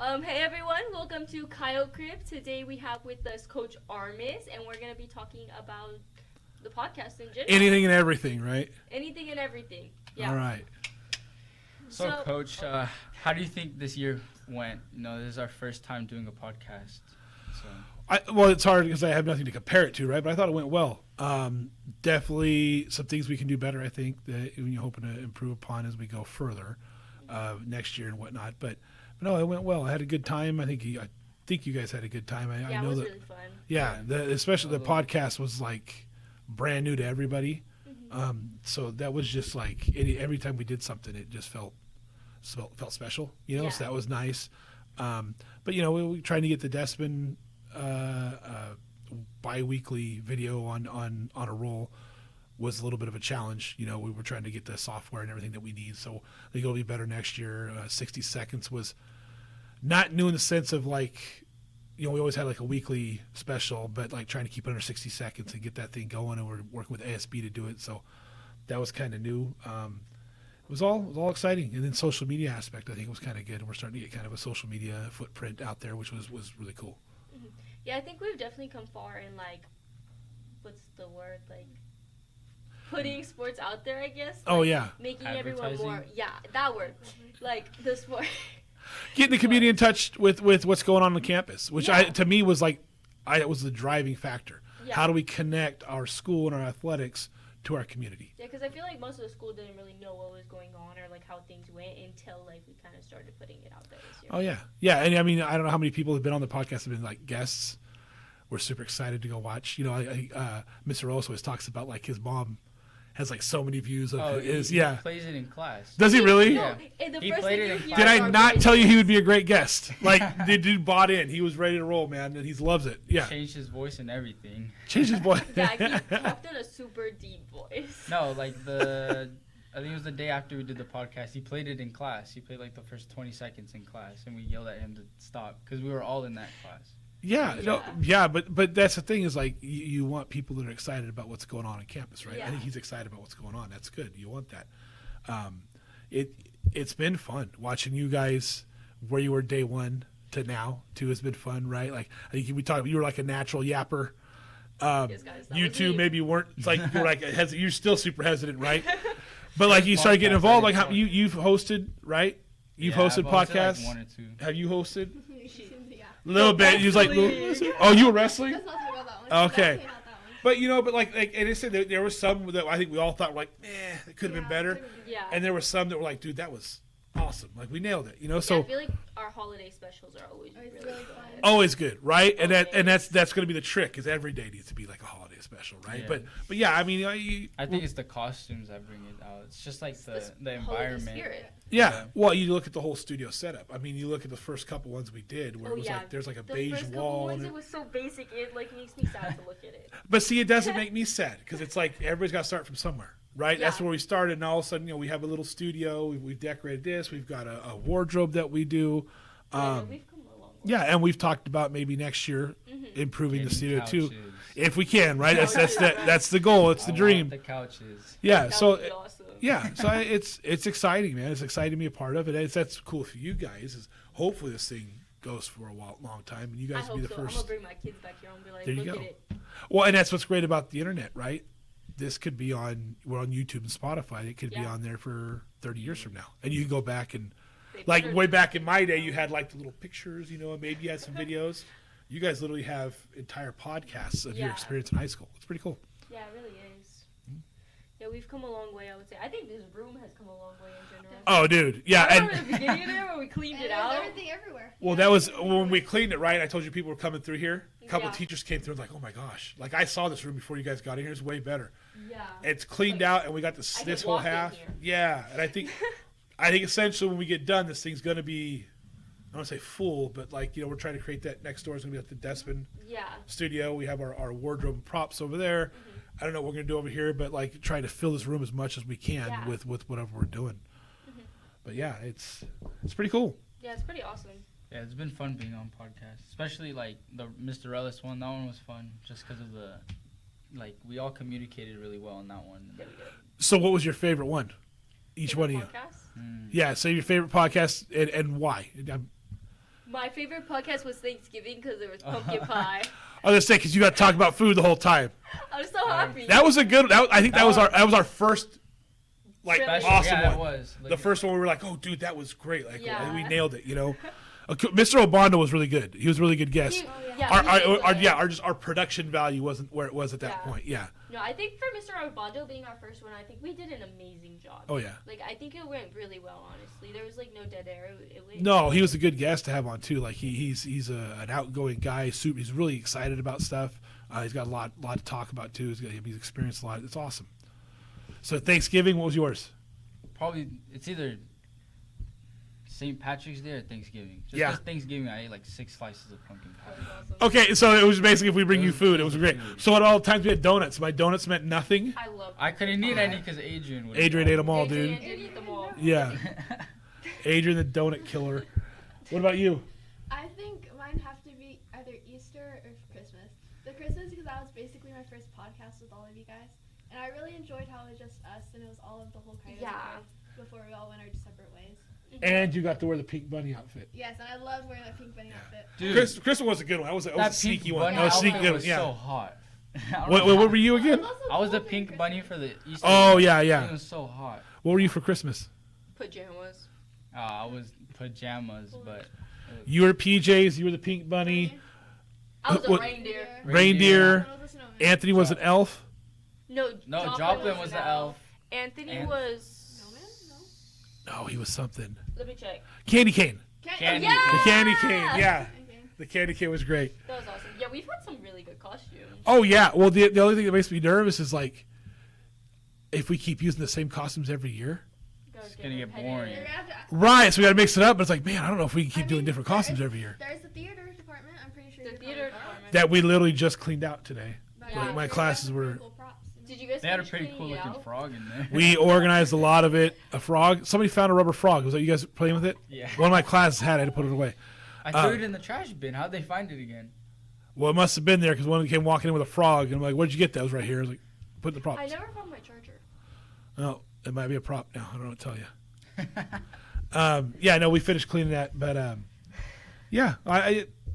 Hey everyone, welcome to Coyote Crib. Today we have with us Coach Armas, and we're going to be talking about the podcast in general. Anything and everything, right? Anything and everything. Yeah. All right. So Coach, how do you think this year went? This is our first time doing a podcast. Well, it's hard because I have nothing to compare it to, right? But I thought it went well. Definitely some things we can do better, I think, that we're hoping to improve upon as we go further next year and whatnot. But no, it went well. I had a good time. I think you guys had a good time. I know it was that, really fun. Yeah, especially the podcast was like brand new to everybody. So that was just like every time we did something, it just felt special, So that was nice. But we trying to get the Desmond bi-weekly video on a roll was a little bit of a challenge. We were trying to get the software and everything that we need, so I think it'll be better next year. 60 seconds was not new in the sense of like, we always had like a weekly special, but like trying to keep it under 60 seconds and get that thing going, and we're working with ASB to do it, so that was kind of new. It was all exciting, and then social media aspect I think was kind of good, and we're starting to get kind of a social media footprint out there, which was really cool. Yeah, I think we've definitely come far in like, what's the word, like putting sports out there, I guess. Like, oh yeah, making everyone more. Yeah, that word, like the sport. Getting the community in touch with what's going on the campus, which to me was like, it was the driving factor. Yeah. How do we connect our school and our athletics to our community? Yeah, because I feel like most of the school didn't really know what was going on or like how things went until like we kind of started putting it out there this year. Oh yeah, and I mean I don't know how many people have been on the podcast have been like guests. We're super excited to go watch. Mr. Rose always talks about like his mom has like so many views of his. He plays it in class. Does he really? No, he played it in class. Did I not tell you he would be a great guest? Like the dude bought in. He was ready to roll, man, and he loves it. Yeah. Changed his voice and everything. Changed his voice. Yeah, he talked in a super deep voice. No, like I think it was the day after we did the podcast. He played it in class. He played like the first 20 seconds in class, and we yelled at him to stop because we were all in that class. But that's the thing is like you want people that are excited about what's going on campus, right? Yeah. I think he's excited about what's going on. That's good. You want that. It's been fun watching you guys where you were day one to now too. Has been fun, right? Like I think we talked. You were like a natural yapper. Yes, guys, you two maybe weren't. It's like you're like you're still super hesitant, right? But like you started getting involved. Like how you've hosted, right? You've hosted podcasts. Like 1 or 2. Have you hosted? Yeah. A little bit. He was like, oh, you were wrestling? Let's not talk about that one. Okay. But and they said there were some that I think we all thought were like, it could have been better. Yeah. And there were some that were like, dude, that was awesome. Like we nailed it, So I feel like our holiday specials are always really fun. Always good, right? And that's going to be the trick, is every day needs to be like a holiday special, right? Yeah. But yeah, I mean, I think it's the costumes that bring it out. It's just like the environment. Spirit. Yeah. Well, you look at the whole studio setup. I mean, you look at the first couple ones we did where it was like there's like a beige first wall. Ones, it was so basic. It like makes me sad to look at it. But see, it doesn't make me sad because it's like everybody's got to start from somewhere, right? Yeah. That's where we started, and all of a sudden, we have a little studio. We've decorated this. We've got a wardrobe that we do. We've come a long way. Yeah, and we've talked about maybe next year improving the studio couches. too, if we can, right? That's the goal. It's the dream. The couches. Yeah, That so would be awesome. yeah, so it's exciting, man. It's exciting to be a part of it. That's cool for you guys. Is hopefully this thing goes for a long time, and you guys I will be hope the so. first. I'm gonna bring my kids back here and be like, There you look go. at it. Well, and that's what's great about the internet, right? This could be we're on YouTube and Spotify. It could be on there for 30 years from now, and you can go back and. Like way back in my day, you had like the little pictures, and maybe you had some videos. You guys literally have entire podcasts of your experience in high school. It's pretty cool. Yeah, it really is. Yeah, we've come a long way, I would say. I think this room has come a long way in general. Oh, dude, yeah. I remember the beginning of there when we cleaned it out. Everything everywhere. Well, that was when we cleaned it, right? I told you people were coming through here. A couple of teachers came through and like, oh my gosh. Like I saw this room before you guys got in here. It's way better. Yeah. It's cleaned out, and we got this whole half. Yeah, and I think essentially when we get done, this thing's going to be, I don't want to say full, but like, we're trying to create that next door is going to be at the Desmond studio. We have our wardrobe and props over there. I don't know what we're going to do over here, but like try to fill this room as much as we can with whatever we're doing. But yeah, it's pretty cool. Yeah, it's pretty awesome. Yeah, it's been fun being on podcasts, especially like the Mr. Ellis one. That one was fun just because of we all communicated really well on that one. Yeah, we did. So what was your favorite one? Each one of you. Podcast? Yeah, so your favorite podcast and why? My favorite podcast was Thanksgiving because there was pumpkin pie. I was gonna say because you got to talk about food the whole time. I was so happy. That was a good. I think that was our first like Really? awesome Yeah, one. it was. The first one we were like, oh dude, that was great. Like Yeah. we nailed it. You know, Mr. Obando was really good. He was a really good guest. He- Our production value wasn't where it was at that Yeah. point. Yeah. No, I think for Mr. Obando being our first one, I think we did an amazing job. Oh yeah. Like, I think it went really well, honestly. There was, like, no dead air. It went No, he was a good guest to have on too. Like he's an outgoing guy. He's really excited about stuff. He's got a lot to talk about too. He's experienced a lot. It's awesome. So Thanksgiving, what was yours? Probably it's either St. Patrick's Day or Thanksgiving. Just Yeah. 'cause Thanksgiving, I ate like 6 slices of pumpkin That pie. was awesome. Okay, so it was basically if we bring It you was- food, it it was was great. food. So at all times we had donuts. My donuts meant nothing. I love I couldn't eat pie. any because Adrian would. Adrian ate them all, Adrian dude. did eat them all. Yeah, Adrian the donut killer. What about you? I think mine have to be either Easter or Christmas. The Christmas because that was basically my first podcast with all of you guys, and I really enjoyed how it was just us and it was all of the whole Coyote Yeah. Gang before we all went our separate ways. And you got to wear the pink bunny outfit. Yes, and I loved wearing that pink bunny Yeah. outfit. Dude, Christmas was a good one. That was a that sneaky pink one. bunny That was a sneaky outfit good one. was Yeah. so hot. I don't What know. were you again? It was also I was the cold pink during bunny Christmas. for the Easter. Oh yeah, It yeah. was so hot. What were you for Christmas? Pajamas. I was pajamas, but You were PJs. You were the pink bunny. I was a What- reindeer. Reindeer. One was a snowman. Anthony was an elf. No, Joplin was the elf. Anthony And- was... Snowman? No. Oh, he was something. Let me check. Candy cane. Candy Yeah! The candy cane. Yeah, Okay. the candy cane was great. That was awesome. Yeah, we've had some really good costumes. Oh yeah. Well, the only thing that makes me nervous is like if we keep using the same costumes every year. It's gonna get boring. You're gonna have to. Right. So we got to mix it up. But it's like, man, I don't know if we can keep I doing mean, different there costumes is- every year. There's the theater department. I'm pretty sure. The you're theater probably department. That we literally just cleaned out today. But Like, my you're classes gonna have were- pretty cool props, you know? Did you guys They had a finish pretty cleaning cool it looking out? frog in there. We organized a lot of it. A frog. Somebody found a rubber frog. Was that you guys playing with it? Yeah. One of my classes had it. I had to put it away. I threw it in the trash bin. How'd they find it again? Well, it must have been there because one came walking in with a frog, and I'm like, "Where'd you get that?" It was right here. I was like, "Put it in the props." I never found my charger. Oh, it might be a prop now. I don't know what to tell you. Yeah, no, we finished cleaning that, but yeah,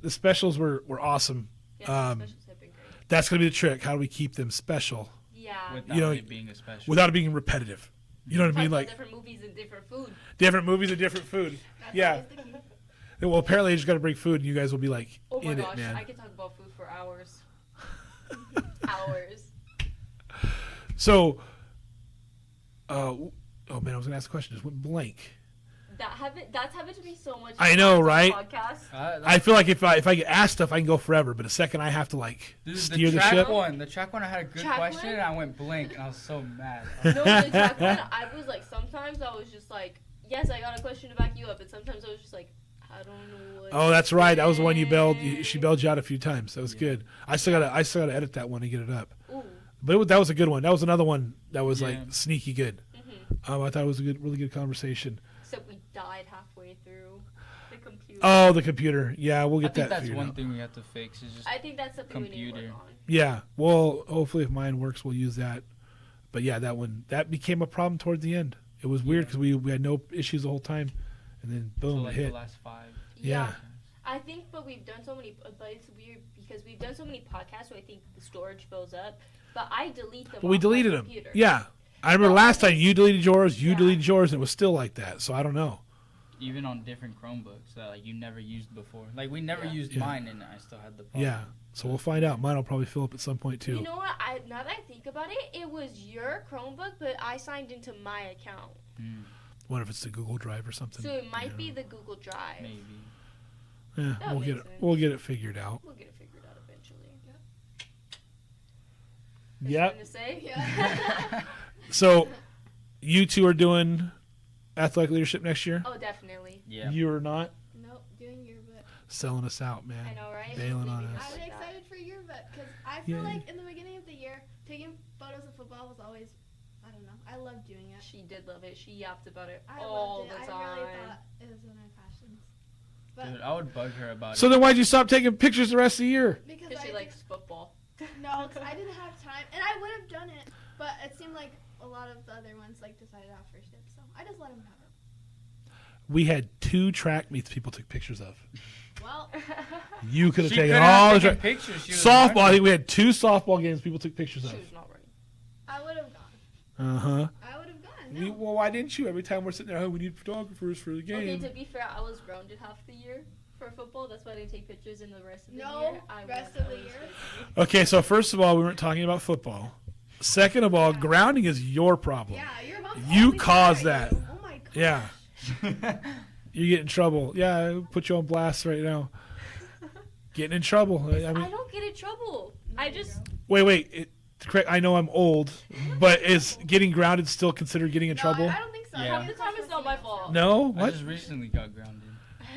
the specials were awesome. Yeah, the Um, specials have been great. That's gonna be the trick. How do we keep them special Yeah. Without You know, it being a special. without it being repetitive? You know what I Talk mean? about Like different movies and different food. different movies and different food. That's Yeah. always the key. Well, apparently, I just got to bring food, and you guys will be like Oh my in gosh, it, man. I could talk about food for hours. Hours. So, oh man, I was gonna ask a question. Just went blank. That's happened to me so much. I know, on the right? Podcast. I feel like if I get asked stuff, I can go forever. But the second I have to like Dude, steer the track ship, the track one, I had a good Track question, one? and I went blank, and I was so mad. No, the track one, I was like, sometimes I was just like, yes, I got a question to back you up, and sometimes I was just like, I don't know what. oh, that's right. That was the one you bailed. say. She bailed you out a few times. That was Yeah. good. I still gotta edit that one and get it up. Ooh. But that was a good one. That was another one that was Yeah. like sneaky good. Mm-hmm. I thought it was a really good conversation. Except we died halfway through the computer. Oh, the computer. Yeah, we'll I get think that that's figured one out. thing we have to fix. Is just I think that's something we need to Computer. work on. Yeah. Well, hopefully if mine works, we'll use that. But yeah, that became a problem toward the end. It was weird Yeah. because we had no issues the whole time, and then so boom, like it hit. the last 5. Yeah. I think, but we've done so many, but it's weird because we've done so many podcasts, so I think the storage fills up. But I delete them. But we off my deleted them. computer. Yeah. I remember No, last I time you deleted yours, you Yeah. deleted yours, and it was still like that. So I don't know. Even on different Chromebooks that like you never used before. Like we never Yeah. used Yeah. mine, and I still had the problem. Yeah. So we'll find out. Mine will probably fill up at some point too. You know what? Now that I think about it, it was your Chromebook, but I signed into my account, Wonder if it's the Google Drive or something. so it might Yeah. be the Google Drive. Maybe. Yeah, That we'll get it. makes sense. We'll get it figured out. We'll get it figured out eventually. Yep. To say? Yeah. So, you two are doing athletic leadership next year. Oh, definitely. Yeah. You are not Nope, doing yearbook. selling us out, man. I know, right? Bailing on Leaving us. us I'm like that. excited for yearbook because I feel Yeah. like in the beginning of the year, taking photos of football was always, I don't know, I love doing it. She did love it. She yapped about it I all loved it. the time. I really thought it was one of my passions. But Dude, I would bug her about So it. then, why'd you stop taking pictures the rest of the year? because Because she I likes football. no, 'cause I didn't have time, and I would have done it, but it seemed like a lot of the other ones like decided out first dibs, so I just let them have it. We had 2 track meets people took pictures of. Well, You could have She taken couldn't all have the taken pictures. She was softball. I running. think we had 2 softball games people took pictures She of. was not running. I would have gone. Uh-huh. I would have gone. No. Well, why didn't you? Every time we're sitting there, oh, we need photographers for the Okay, game. to be fair, I was grounded half the year for football. That's why I didn't take pictures in the rest of the No, year. rest of the year. Okay, so first of all, we weren't talking about football. Second of all, grounding is your problem. Yeah, your mom's You always caused mad at that. you. Oh my gosh. Yeah. You get in trouble. Yeah, I'll put you on blast right now. Getting in trouble. I I mean, don't get in trouble. No, I you just don't. wait. Correct. I know I'm old, but is getting grounded still considered getting in No, trouble? I don't think so. Yeah. I think Half the time it's not my fault. No. I What? just recently got grounded.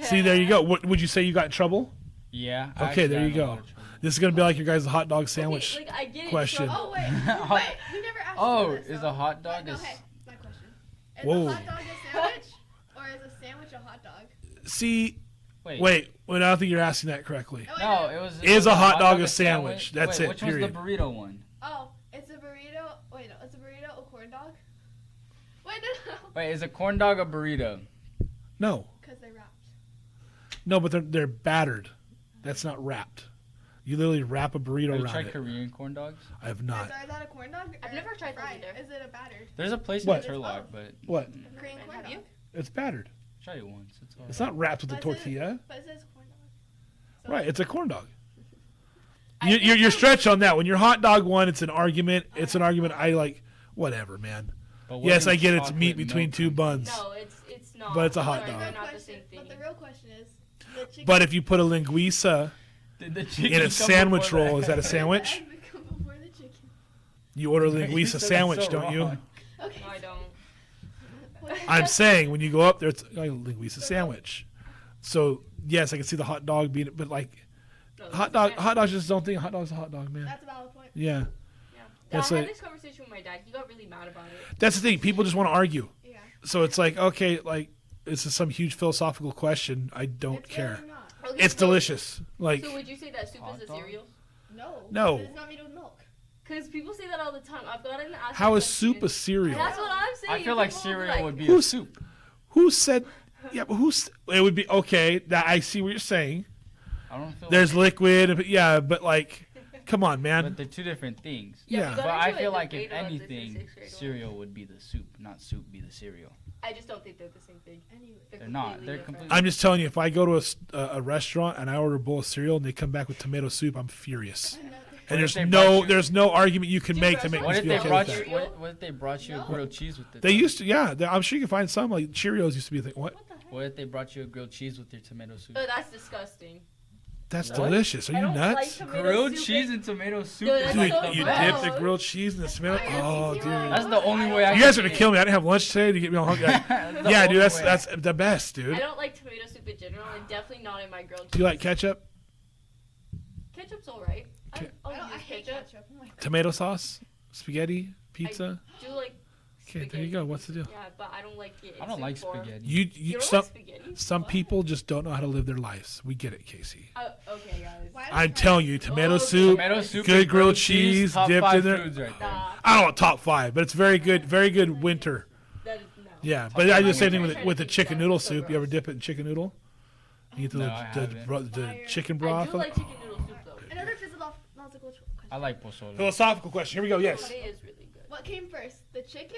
See, there you go. What would you say? You got in trouble? Yeah. I Okay, actually there got you in a go. lot of trouble. This is gonna be like your guys' hot dog sandwich. Okay, like, I get in question. trouble. Oh wait, we never asked Oh, you this, is though. a hot dog No, a hey, s- my question. Is Whoa. a hot dog a sandwich, or is a sandwich a hot dog? See, Wait. wait. Well, I don't think you're asking that correctly. Oh, wait, No, it was. Is was a hot dog a sandwich? That's Wait, it, Which period. one's the burrito one? Oh, it's a burrito. Wait, no, it's a burrito a corn dog? Wait, no, Wait, is a corn dog a burrito? No, because they wrapped. no, but they're battered. That's not wrapped. You literally wrap a burrito Have you around tried it. Korean corn dogs? I have not. Is that a corn dog? I've or never tried those fried? either. Is it a battered? There's a place What? in Turlock, but What? Korean corn Have dog. you? It's battered. try it once. It's all It's not wrapped with a But it says- tortilla. But it says corn dog. So- Right, it's a corn dog. I You're, think you're so. stretched on that. When you're hot dog one, it's an argument. It's an argument. I like, whatever, man. But Yes, what I do get it's chocolate meat between milk 2 come from? buns. No, it's not. But it's a hot Sorry, dog. They're The not the question- same thing. But the real question is, the chicken. But if you put a linguiça Did the chicken in a come sandwich before roll, the is that a egg? sandwich? The egg would come before the chicken. You order a You linguiça said that sandwich, so don't you? wrong. Okay. No, I don't. I'm saying when you go up there, it's like a linguiça sandwich. So yes, I can see the hot dog being, but like No, hot that's dog, hot dogs just don't think a hot dog's a hot dog, man. That's a valid point. Yeah, Yeah. That's I it. had this conversation with my dad. He got really mad about it. that's the thing. People just want to argue. Yeah. So it's like, okay, like this is some huge philosophical question. I don't It's care. really not. Okay, It's so- delicious. Like So would you say that soup Hot is a dog? cereal? No. No. It's not made with milk. Because people say that all the time. I've gotten asked. how that is soup a question. cereal? That's what I'm saying. I feel like People will be cereal like, would be a Who's- soup. Who said? Yeah, but who's? It would be okay. That I see what you're saying. I don't feel. There's liquid. Yeah, but like, come on, but man. they're two different things. Yeah, Yeah. we But got I into a feel like debate if about this in anything, sixth grade once. cereal would be the soup, not soup be the cereal. I just don't think they're the same thing. Anyway. They're not. completely They're different. completely- I'm just telling you, if I go to a restaurant and I order a bowl of cereal and they come back with tomato soup, I'm furious. Another- And What there's if they no brought you- there's no argument you can Dude, make to make restaurants What me if feel they okay brought with you? that. that. What if they brought you a No. grilled cheese with it? They used to, yeah. I'm sure you can find some like Cheerios used to be a thing. What? What the heck? What if they brought you a grilled cheese with your tomato soup? Oh, that's disgusting. That's What? delicious. Are I you don't nuts? like tomato Grilled soup cheese and- and tomato soup Dude, is that's Dude, like so the you best. dip the grilled cheese in the tomato. Oh, dude. That's the only way I You can guys are eat gonna it. kill me. I didn't have lunch today to get me all hungry. That's the Yeah, only dude, way. that's the best, I dude. don't like tomato soup in general, and definitely not in my grilled cheese. Do you like ketchup, Ketchup's alright. Ke- I'll I use hate ketchup. ketchup. Oh my God. tomato sauce, spaghetti, pizza? Do like Okay, there you spaghetti. go. What's the deal? Yeah, but I don't like it. in I don't soup like form. spaghetti. You You don't some like spaghetti? some What? people just don't know how to live their lives. We get it, Casey. Okay, guys. Why I'm does telling you, tomato Okay. soup. Tomato soup, Good and grilled cheese top dipped 5 in there. foods right there. Nah, I don't know top 5, but it's very good winter. that is no. Yeah, but I do the same thing I'm with trying with to the think chicken that. noodle That's so soup. You ever gross. dip it in chicken noodle? You get No, I haven't. the chicken I broth. do like chicken noodle soup though. Another philosophical question. I like pozole. Philosophical question. Here we go. Yes. It is really good. What came first, the chicken?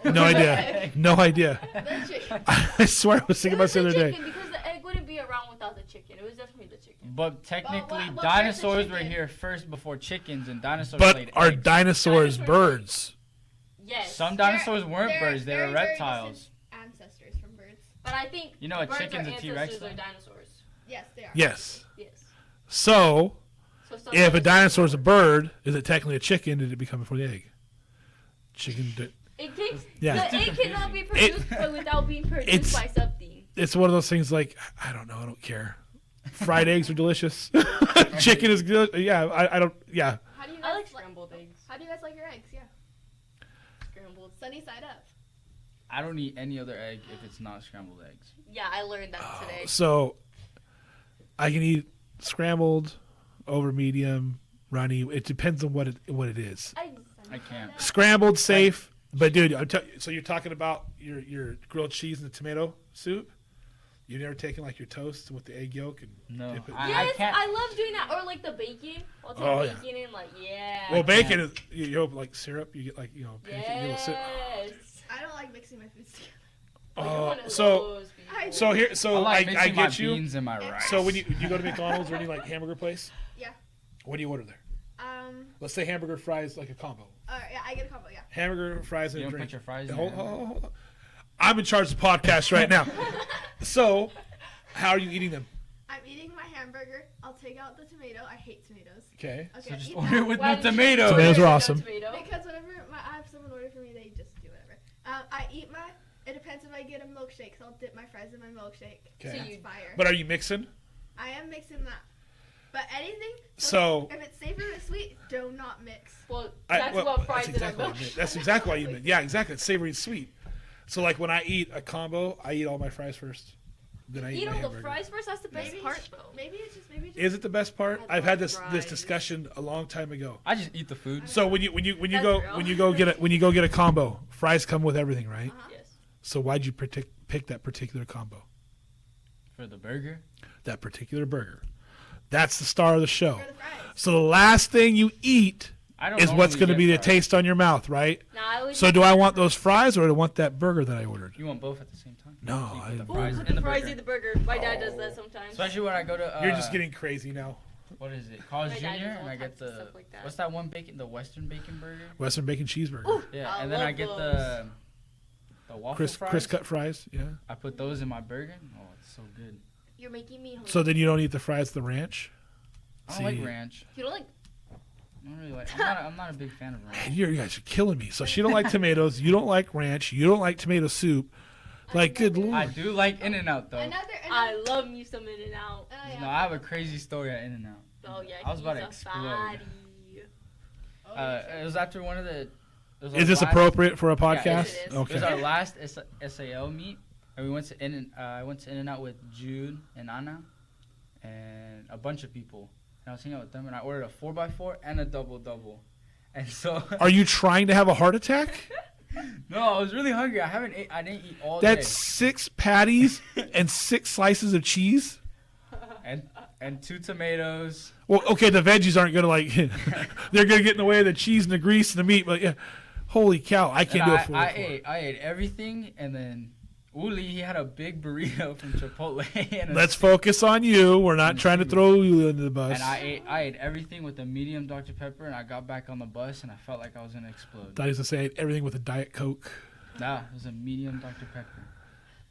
No idea. No idea. The chicken. I swear I was thinking It about was this the the other day. chicken because the egg wouldn't be around without the chicken. It was definitely the chicken. But technically, what dinosaurs the were chicken? here first before chickens, and dinosaurs But laid are eggs. dinosaurs Dinosaurs- birds? Yes. Some dinosaurs weren't They're birds; they were very, very reptiles. distant ancestors from birds. But I think You know a birds chicken's are a T-Rex, ancestors though? are dinosaurs. Yes, they are. Yes. Yes. So So some if a dinosaurs- dinosaur is a bird, is it technically a chicken? Did it become before the egg? Chicken. It takes Yeah. the egg cannot be produced without being it's- produced by something. It's one of those things like I don't know. I don't care. Fried eggs are delicious. Chicken is good. Yeah. I don't. Yeah. How do you I guys like scrambled eggs. How do you guys like your eggs? Yeah. Scrambled. Sunny side up. I don't eat any other egg if it's not scrambled eggs. Yeah, I learned that today. So I can eat scrambled, over medium, runny. It depends on what it is. I can't. Scrambled safe, but dude, so you're talking about your grilled cheese and the tomato soup? You never taken like your toast with the egg yolk and No. dip it? I Yes, can't. I love doing that. Or like the bacon. I'll take Oh, yeah. bacon and like, yeah. Well, bacon can't. is you know like syrup. You get like pancake. You get a syrup. Yes. I don't like mixing my foods together. You're one of So those people. I- so here I so like I mixing my get you. beans and my rice. So when you go to McDonald's or any like hamburger place, Yeah. what do you order there? Um. Let's say hamburger fries like a combo. Yeah, I get a combo. Yeah. Hamburger fries you and a don't drink. put your fries in Hold there. on. I'm in charge of the podcast right now. So, how are you eating them? I'm eating my hamburger. I'll take out the tomato. I hate tomatoes. Okay. Okay. So just eat order that. with Why no did you- tomatoes. Tomatoes are No awesome. tomato? Because whenever I have someone order for me, they just do whatever. I eat my. It depends if I get a milkshake, so I'll dip my fries in my milkshake. Okay. That's you- fire. But are you mixing? I am mixing that. But anything. So If it's savory or sweet, do not mix. Well, that's what fries that's exactly in a what you meant. milkshake. That's exactly what you meant. Yeah, exactly. It's savory and sweet. So like when I eat a combo, I eat all my fries first. Then I eat Eat my all the hamburger. fries first. That's the best Maybe part, it's- though. Maybe it's just. Is it the best part? I I've had love this fries. discussion a long time ago. I just eat the food. So when you That's go real. when you go get a combo, fries come with everything, right? Uh-huh. Yes. So why'd you pick that particular combo? For the burger. That particular burger. That's the star of the show. For the fries. So the last thing you eat I don't is what's normally going to get be the fries. taste on your mouth, right? Now, I would So do I want those fries or do I want that burger that I ordered? You want both at the same time? No, So you I- put the Ooh, fries put in the the fries burger. in the burger. My dad does that sometimes. Especially when I go to. You're just getting crazy now. What is it? College My dad Junior, does all and I get types of the. stuff like that. What's that one bacon? The Western bacon burger. Western bacon cheeseburger. Ooh, Yeah, I and then I love get those. the waffle Crisp fries. cut fries, yeah. I put those in my burger. Oh, it's so good. You're making me hungry. So then you don't eat the fries, the ranch? I don't like See. ranch. You don't like? I don't really like. I'm not a big fan of ranch. You guys are killing me. So she don't like tomatoes, you don't like ranch, you don't like tomato soup. Like, good lord. I do like In-N-Out though. I love me some In and Out. No, I have a crazy story at In-N-Out. Oh yeah, I was about to he's a explode. fatty. It was after one of the. it was our Is this last- appropriate for a podcast? Yes, it is. It was Okay. our last SAL meet, and we went to I went to In-N-Out with Jude and Anna, and a bunch of people. And I was hanging out with them, and I ordered a 4x4 and a double, and so. Are you trying to have a heart attack? No, I was really hungry. I didn't eat all That's day. 6 patties and 6 slices of cheese? And 2 tomatoes. Well, okay, the veggies aren't gonna like they're gonna get in the way of the cheese and the grease and the meat, but yeah. Holy cow, I can't And do it for I ate everything, and then Uli, he had a big burrito from Chipotle. And Let's focus on you. We're not And trying to cheese. throw you under the bus. And I ate everything with a medium Dr. Pepper, and I got back on the bus, and I felt like I was gonna explode. Thought he was gonna say everything with a Diet Coke. Nah, it was a medium Dr. Pepper.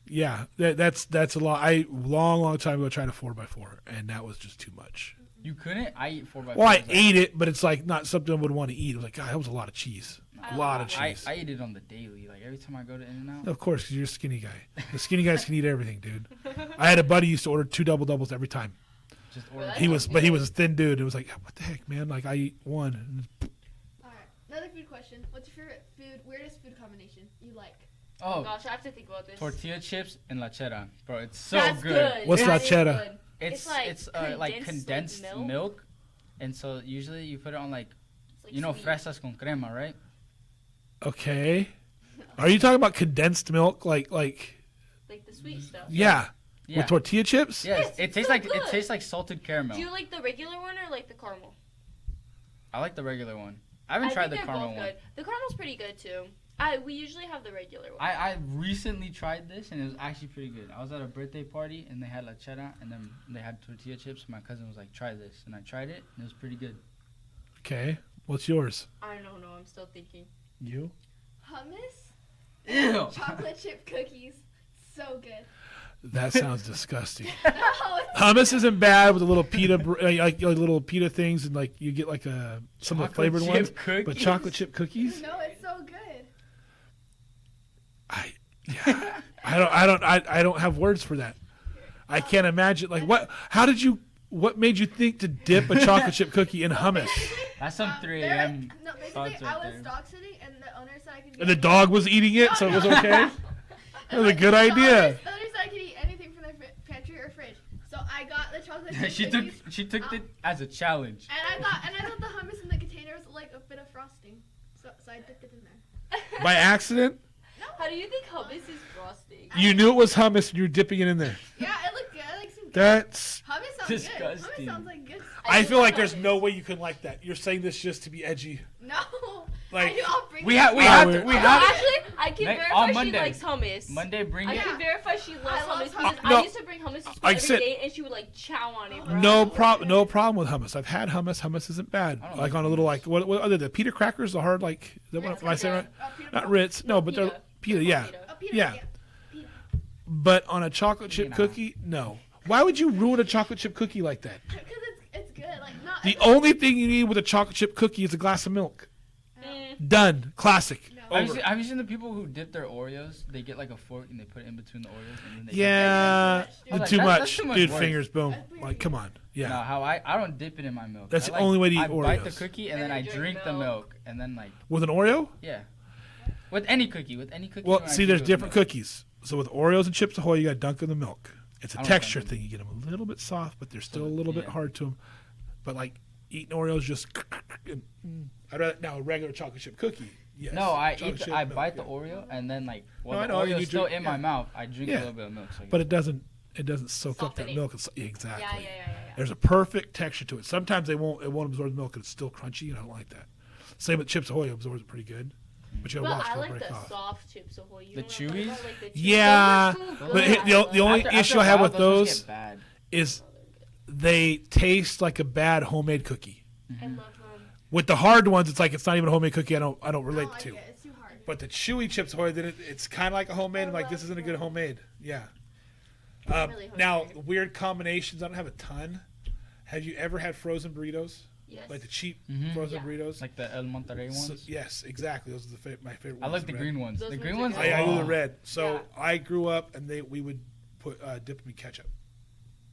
Yeah, that's a lot. I long time ago tried a 4x4, and that was just too much. You couldn't? I eat 4x4. Well, I ate it, but it's like not something I would want to eat. It was like, God, that was a lot of cheese. I A lot of I cheese. eat it on the daily. Like every time I go to In-N-Out. Of course, because you're a skinny guy. The skinny guys can eat everything, dude. I had a buddy who used to order 2 double doubles every time. Just Well, order. that's He was a thin dude. It was like, what the heck, man? Like I eat one. Alright, another food question. What's your favorite weirdest food combination you like? Oh, Gosh, I have to think about this. tortilla chips and lachera, bro. It's so That's good. What's That is lachera? good. It's It's like like condensed, condensed like, milk. And so usually you put it on like It's like you know sweet. fresas con crema, right? Okay. Are you talking about condensed milk? Like Like the sweet stuff. yeah, Yeah. with tortilla chips? Yes, Yes, it it's tastes so like good. it tastes like salted caramel. Do you like the regular one or like the caramel? I like the regular one. I haven't tried the think they're caramel both one. good. The caramel's pretty good too. We usually have the regular one. I recently tried this and it was actually pretty good. I was at a birthday party and they had lachera and then they had tortilla chips. My cousin was like, "Try this," and I tried it and it was pretty good. Okay. What's yours? I don't know. I'm still thinking. You? Hummus? Ew. Chocolate chip cookies. So good. That sounds disgusting. No, it's Hummus isn't bad with the little pita, like little pita things, and like you get like some of the flavored ones. But Cookies? chocolate chip cookies, no, it's so good. I don't have words for that. I can't imagine like what. How did you? What made you think to dip a chocolate chip cookie in hummus? That's some 3 they're a.m. like- No, basically, thoughts right I was there. dog sitting, and the owner said I could. And the dog was eating it, so it was okay. That was a good idea. The owner said I could eat anything from the pantry or fridge, so I got the chocolate chip cookies. she took it as a challenge. And I thought the hummus in the container was like a bit of frosting, so I dipped it in there. By accident? No, How do you think hummus is frosting? You knew it was hummus and you were dipping it in there. Yeah, it looked good. It seemed good. That's. Hummus sounds disgusting. good. Hummus sounds like good. I feel like love there's hummus. no way you can like that. You're saying this just to be edgy. No. Like- I knew I'll bring We it. have No, to. We No, have to. actually, I can Next- verify on she Monday. likes hummus. Monday, bring I it. can verify she loves I love hummus because hummus. No. I used to bring hummus to school Like I every said- day and she would like chow on it, bro. No problem with hummus. I've had hummus. Hummus isn't bad. I don't Like like on a little hummus. like what other the pita crackers, the hard like is that what am I saying right? Peanut Not butter. Ritz. No, but they're pita. Yeah, Pita. Peanut yeah. butter, Peanut. But on a chocolate chip Nah. cookie, no. Why would you ruin a chocolate chip cookie like that? Because it's good. Like not. The only thing you need with a chocolate chip cookie is a glass of milk. Mm. Done. Classic. No. Have Over. you seen the people who dip their Oreos? They get like a fork and they put it in between the Oreos and then they Yeah, I was like, too that's much, too much dude. work. Fingers, boom. That's weird. Like, come on. Yeah. No, how I don't dip it in my milk. That's I the only way to eat I bite the Oreos. cookie and And then I then drink drink the milk. milk and then like With an Oreo? yeah. With any cookie. Well, when I see, drink there's it with different milk. cookies. So with Oreos and Chips Ahoy, you got to dunk in the milk. It's a I don't texture dunk 'em. thing. You get them a little bit soft, but they're still a So, little bit yeah. hard to them. But like eating Oreos, just I'd rather now a regular chocolate chip cookie. Yes. No, I Chocolate chip I milk, bite yeah. the Oreo and then like No, while I the know, and you Oreo's still drink- in yeah. my mouth, I drink Yeah. a little bit of milk. So I But get- it doesn't soak up that Soften it. milk. Exactly. Yeah. There's a perfect texture to it. Sometimes it won't absorb the milk and it's still crunchy, and I don't like that. Same with Chips Ahoy, it absorbs it pretty good. But you gotta But watch I for like break the off. soft Chips Ahoy. You The know what I'm talking chewies? about? Like the chewies. Yeah, Those are so but good. the only After issue a I have while, with those those get bad. is they taste like a bad homemade cookie. I love them. With the hard ones, it's like it's not even a homemade cookie. I don't relate like to. it. It's too hard. But the chewy Chips Ahoy, then it's kind of like a homemade. I'm like, this isn't a good homemade. Yeah. Really Now, homemade. weird combinations. I don't have a ton. Have you ever had frozen burritos? Yes. Like the cheap Mhm. frozen Yeah. burritos? Like the El Monterrey So- ones. yes, exactly. Those are my favorite I ones. like the red. green ones. Those The ones green are ones. good. I do oh. the red. So Yeah. I grew up and we would put dip them in ketchup,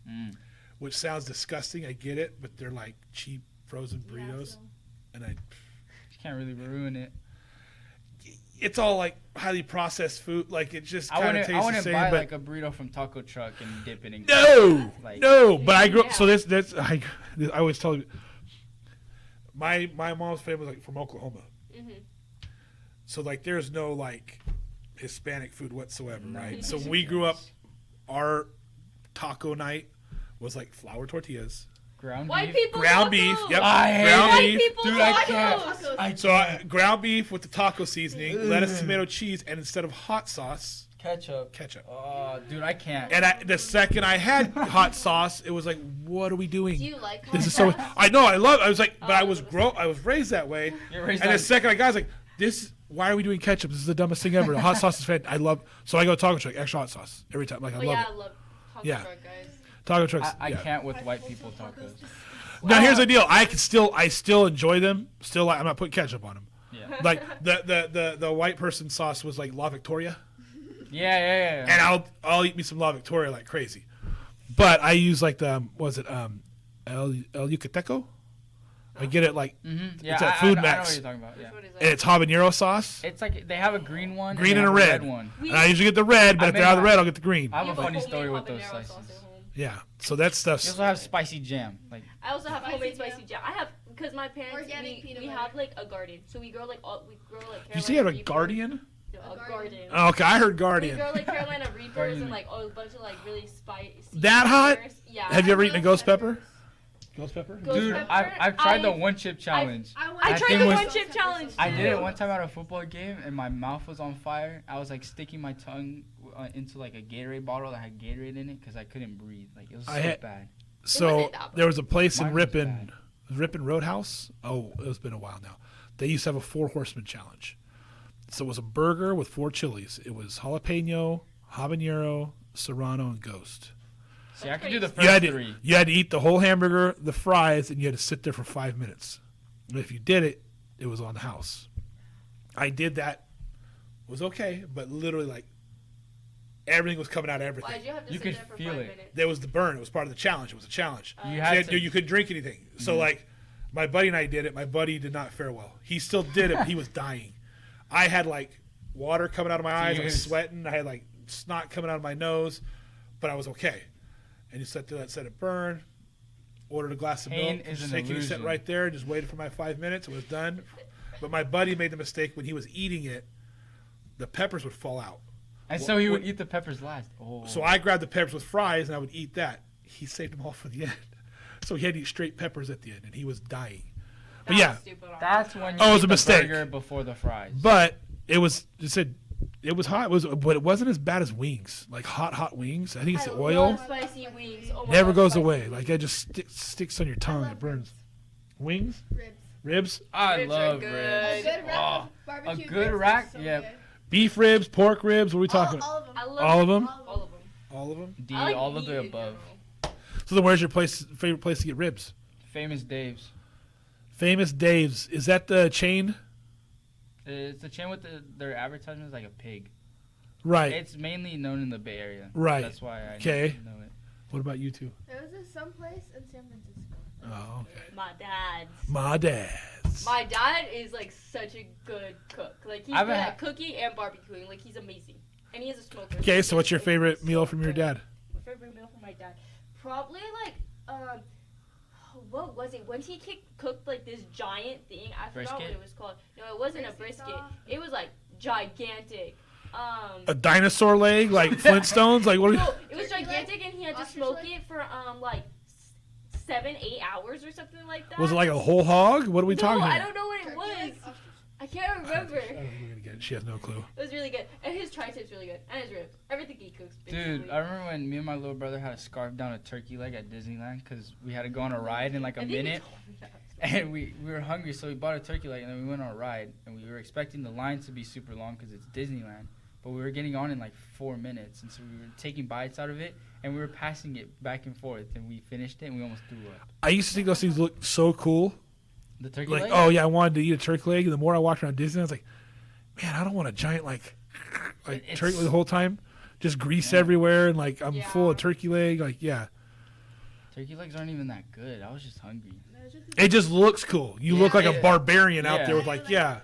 Mm. which sounds disgusting. I get it, but they're like cheap frozen burritos, and You can't really ruin it. it's all like highly processed food. Like it just I kind of wouldn't. tastes I the wouldn't same. buy but like a burrito from Taco Truck and dip it in. no, Like- no. But I grew up. Yeah. So that's I always tell you. My mom's family was like from Oklahoma, Mhm. so like there's no like Hispanic food whatsoever, right? Nice. So when we grew up, our taco night was like flour tortillas, Ground White beef. people ground tacos. beef. Yep, I hate ground White beef. people Dude, I tacos. can't. Tacos. I So ground beef with the taco seasoning, lettuce, tomato, cheese, and instead of hot sauce, Ketchup. ketchup. Oh, dude, I can't. And the second I had hot sauce, it was like, what are we doing? Do you like This is hot so. sauce? I know. I love. I was like, but Oh, I was raised that way. You're raised And the on- second I got, I was like, this. Why are we doing ketchup? This is the dumbest thing ever. The hot sauce is fantastic. I love. So I go taco truck, extra hot sauce every time. Like I Oh love yeah, it. I love taco Yeah. truck, guys. Taco trucks. I yeah. can't with white people tacos. Now here's the deal. I still enjoy them. Still, I'm not putting ketchup on them. Yeah. Like the white person sauce was like La Victoria, Yeah. and I'll eat me some La Victoria like crazy. But I use like the El Yucateco. I get it like, Mm-hmm. Yeah, It's at I Food know Max. what you're talking about. Yeah. Which one is and that? it's habanero sauce. It's like they have a green one. Green they and a have red. one. And I usually get the red, but I if they're made out of the my- red, I'll get the green. I have We a have funny homemade story with those habanero slices. sauce at home. Yeah. So that You stuff's. also have spicy jam. Like I also have Spicy homemade jam. spicy jam. I have because my parents Organic we peanut have butter. like a garden, so we grow like You say you have a Carolina Reapers. Guardian? No, A a garden. garden. Oh, okay, I heard We Guardian. grow like Carolina Reapers Guardian. and like a bunch of like really spicy. That hot? peppers. Yeah. Have you ever I eaten a love ghost peppers. pepper? Ghost pepper? Ghost dude, pepper? I've tried the I've- one chip challenge. I I That tried thing the was- one chip challenge. I did too. it one time at a football game, and my mouth was on fire. I was like sticking my tongue into like a Gatorade bottle that had Gatorade in it because I couldn't breathe. Like it was so I had- bad. So wasn't that bad. there was a place in Mine was Ripon, bad. Ripon Roadhouse. Oh, it's been a while now. They used to have a 4 horseman challenge. So it was a burger with 4 chilies. It was jalapeno, habanero, serrano, and ghost. See, I could do the You first You had, to, 3. you had to eat the whole hamburger, the fries, and you had to sit there for 5 minutes. And if you did it, it was on the house. I did that. It was okay, but literally like everything was coming out of everything. Why'd you have to You sit could there for feel 5 it. minutes? There was the burn. It was part of the challenge. It was a challenge. You You, had to. you couldn't drink anything. So like, my buddy and I did it. My buddy did not fare well. He still did it. But he was dying. I had like water coming out of my eyes. I was Tears. sweating. I had like snot coming out of my nose, but I was okay. And you sat there, let it burn. Ordered a glass of Pain milk. is Just an taking you sit illusion. right there. Just waited for my 5 minutes. It was done. But my buddy made the mistake when he was eating it. the peppers would fall out. And so he would eat the peppers last. Oh. So I grabbed the peppers with fries and I would eat that. He saved them all for the end. So he had to eat straight peppers at the end, and he was dying. But yeah, That's when you Oh, it was eat a the mistake. burger before the fries. but it was it was hot. But it wasn't as bad as wings, like hot wings. I think it's the oil. Love spicy wings. Oh my Never God, goes spicy away. wings. Like it just sticks on your tongue. It burns. Wings, Ribs. ribs, I Ribs are love good. A ribs. good rack Oh, of barbecue good ribs rack? is so Yeah. good. beef ribs, pork ribs. What are we talking about? All of them. I love All of them? All of them. All of them. D, I like all of meat the in above. general. So then, where's your favorite place to get ribs? Famous Dave's. Famous Dave's. Is that the chain? It's a chain with their advertisements like a pig. Right. It's mainly known in the Bay Area. Right. That's why I Okay. know it. What about you two? There was this someplace in San Francisco. Oh, okay. My dad's. My dad's. My dad is like such a good cook. Like he's I've good been at cooking and barbecuing. Like he's amazing. And he has a smoker. Okay, so what's your Like, favorite meal so from your good. dad? My favorite meal from my dad? Probably like what was it? When he cooked like this giant thing, I forgot what Brisket? it was called. No, it wasn't a Brisket brisket. sauce? It was like gigantic. A dinosaur leg, like Flintstones? Like what? Are you... No, it was Turkey leg? gigantic, and he had to Ostrich smoke leg? it for like 7-8 hours or something like that. Was it like a whole hog? What are we no, talking I about? don't know what it Turkey was. leg, ostrich. I can't remember. I don't think we're gonna get it. She has no clue. It was really good, and his tri-tips really good, and his ribs. Everything he cooks. Dude, basically. I remember when me and my little brother had to scarf down a turkey leg at Disneyland because we had to go on a ride in like a I think he minute. told me that. And we were hungry, so we bought a turkey leg, and then we went on a ride. And we were expecting the line to be super long because it's Disneyland. But we were getting on in like 4 minutes. And so we were taking bites out of it, and we were passing it back and forth. And we finished it, and we almost threw up. I used to think those things looked so cool. The turkey Like, leg? oh yeah, I wanted to eat a turkey leg. And the more I walked around Disney, I was like, man, I don't want a giant like It's- turkey leg the whole time. Just grease Yeah. everywhere, and like I'm Yeah. full of turkey leg. Like, yeah, Turkey legs aren't even that good. I was just hungry. No, it's just it just looks cool. You look like a Yeah. barbarian out Yeah. there with like, yeah,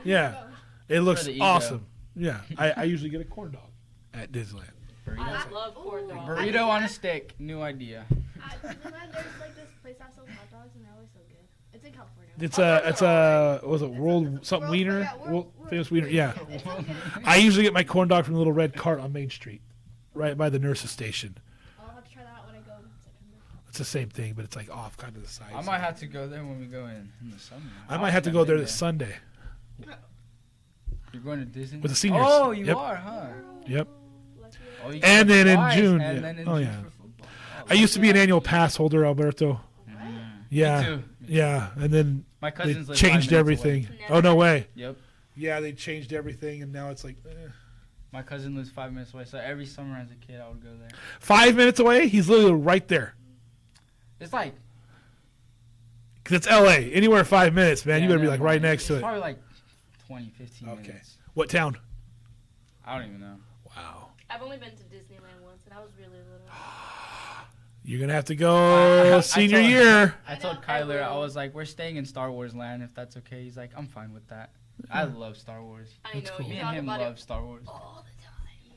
yeah. It looks the ego. awesome. Yeah, I usually get a corn dog at Disneyland. Burrito. I love corn Ooh. dogs. Burrito on a stick. New idea. At Disneyland, there's like this place that sells hot dogs, and they're always so good. It's in California. It's a what was it world something World- wiener? yeah, World world- famous wiener. Yeah, It's so good. I usually get my corn dog from the little red cart on Main Street, right by the nurse's station. I'll have to try that out when I go in September. It's the same thing, but it's like off kind of the side. I might have to go there when we go in the summer. I might have to go there this Sunday You're going to Disney? with the seniors. Oh, you Yep. are, huh? Yep. Lucky Oh, you And go then in twice, June, and yeah. then in Oh, June yeah. for football. Oh, I used to be an lucky annual pass holder, Alberto. Mm. Yeah, Me too. yeah, and then My they cousins live 5 changed minutes everything. away. Oh no way. Yep. Yeah, they changed everything, and now it's like My cousin lives 5 minutes away, so every summer as a kid I would go there. 5 minutes away. He's literally right there. It's like Cause it's L.A. Anywhere 5 minutes, man. yeah, You better be never like right mind. next to It's it. probably like 20, 15 Okay. minutes. What town? I don't even know. Wow. I've only been to Disneyland once, and I was really little. You're gonna have to go I senior told- year. I I told know. Kyler, I will. was like, we're staying in Star Wars land if that's okay. He's like, I'm fine with that. I love Star Wars. I That's know cool. you Me talk and him about love it Star Wars. all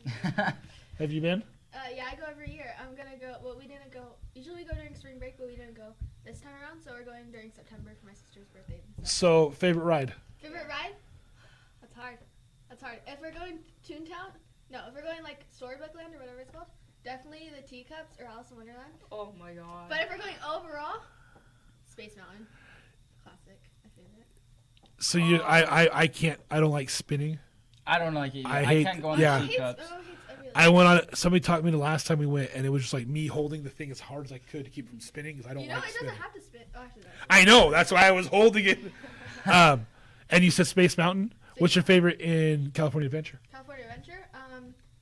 the time. Have you been? Yeah, I go every year. I'm gonna go. Well, we didn't go. Usually we go during spring break, but we didn't go this time around. So we're going during September for my sister's birthday. And stuff. So favorite ride? Favorite ride? That's hard. That's hard. If we're going Toontown, no. If we're going like Storybook Land or whatever it's called, definitely the Teacups or Alice in Wonderland. Oh my god. But if we're going overall, Space Mountain, classic, my favorite. So you, I can't. I don't like spinning. I don't like it. I I hate- can't go on yeah. the teacups. Everyone hates every I went on it. Somebody taught me the last time we went, and it was just like me holding the thing as hard as I could to keep it from spinning because I don't You know, like it spinning. doesn't have to spin. Oh, actually, it does. I know. That's why I was holding it. And you said Space Mountain. What's your favorite in California Adventure? California Adventure.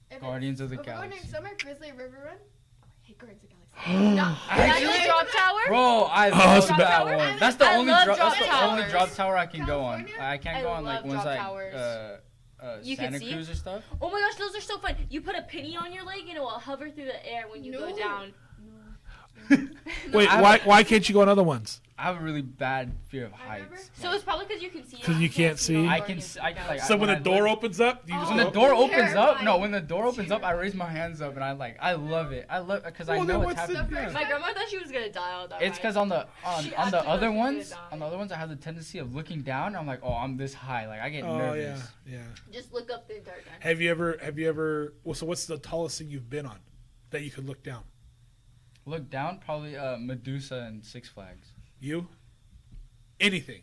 If Guardians of the if we're going Galaxy. during summer, Grizzly River Run. Oh, I hate Guardians of the Galaxy. No, Actually- Dino Drop Tower? Bro, I Oh, love that's that bad. one. That's the I only love drop. drop That's the only towers. drop tower I can go on. California? I can't I go on like love ones drop like towers. You can Santa see? Cruz or stuff. Oh my gosh, those are so fun. You put a penny on your leg and it will hover through the air when you go No. down. Wait, I- why can't you go on other ones? I have a really bad fear of I remember- heights. So it's probably because you can see. 'Cause you can't see? I can like. So when the I door look- opens up, you just When the go, door opens up, Terrifying. no. When the door opens up, I raise my hands up and I love it. I love because I Well, then know it's what's the- happening. yeah. My grandma thought she was gonna die on that. It's because on the She on the actually other was ones, gonna die. on the other ones, I have the tendency of looking down. I'm like, oh, I'm this high. Like I get Oh nervous. yeah. Just look up the entire time. Have you ever? Well, so what's the tallest thing you've been on that you could look down? Look down, probably Medusa and Six Flags. You? Anything?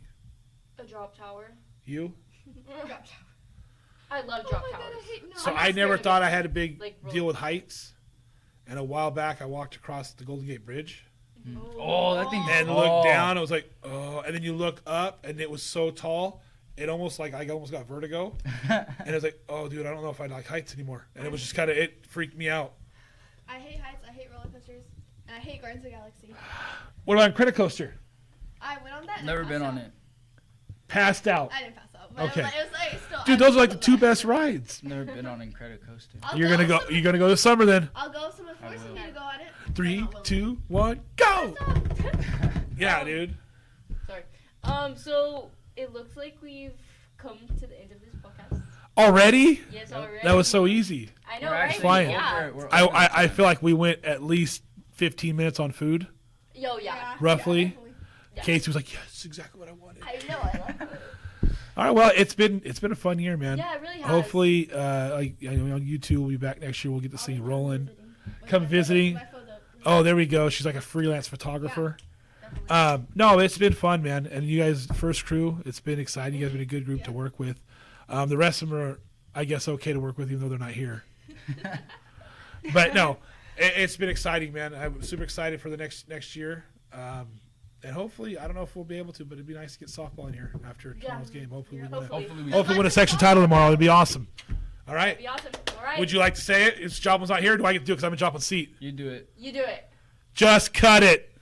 A drop tower. You? Drop tower. I love Oh drop my God, towers. I hate no. So I'm not I never scared of thought it. I had a big Like, deal with heights. And a while back, I walked across the Golden Gate Bridge Oh, that thing's and tall. looked down. I was like, oh. And then you look up, and it was so tall, it almost like I almost got vertigo. And I was like, oh, dude, I don't know if I like heights anymore. And it was just kind of, it freaked me out. I hate heights. I hate roller coasters, and I hate Guardians of the Galaxy. What about Criticoaster? I went on that. And Never I been passed on out. it. Passed out. I didn't pass out, but Okay. it was like still. Dude, those are like the two best rides. Never been on Incredicoaster. You're gonna go. You're gonna go this summer then. I'll go if someone forces will. me to go on it. 3, I'm not willing. 2, 1, go! Yeah, dude. Sorry. So it looks like we've come to the end of this podcast. Already? Yes, Yep. already. That was so easy. I know, We're right? actually Flying. Yeah. over- we're I, over I time. feel like we went at least 15 minutes on food. Yo, yeah. Roughly. definitely. Yeah. Casey was like, "Yes, that's exactly what I wanted." I know. I love it. All right, well, it's been a fun year, man. Yeah, it really has. Hopefully, like you two will be back next year. We'll get this thing rolling. Come visiting. My photo. Oh, there we go. She's like a freelance photographer. Definitely. No, it's been fun, man. And you guys, first crew, it's been exciting. You guys have been a good group to work with. The rest of them are, I guess, okay to work with, even though they're not here. But no, it's been exciting, man. I'm super excited for the next year. And hopefully, I don't know if we'll be able to, but it'd be nice to get softball in here after tomorrow's game. Hopefully, we win Hopefully. Hopefully we win a section title tomorrow. It'd be awesome. All right. That'd be awesome. All right. Would you like to say it? If Joplin's not here, do I get to do it because I'm in Joplin seat? You do it. You do it. Just cut it.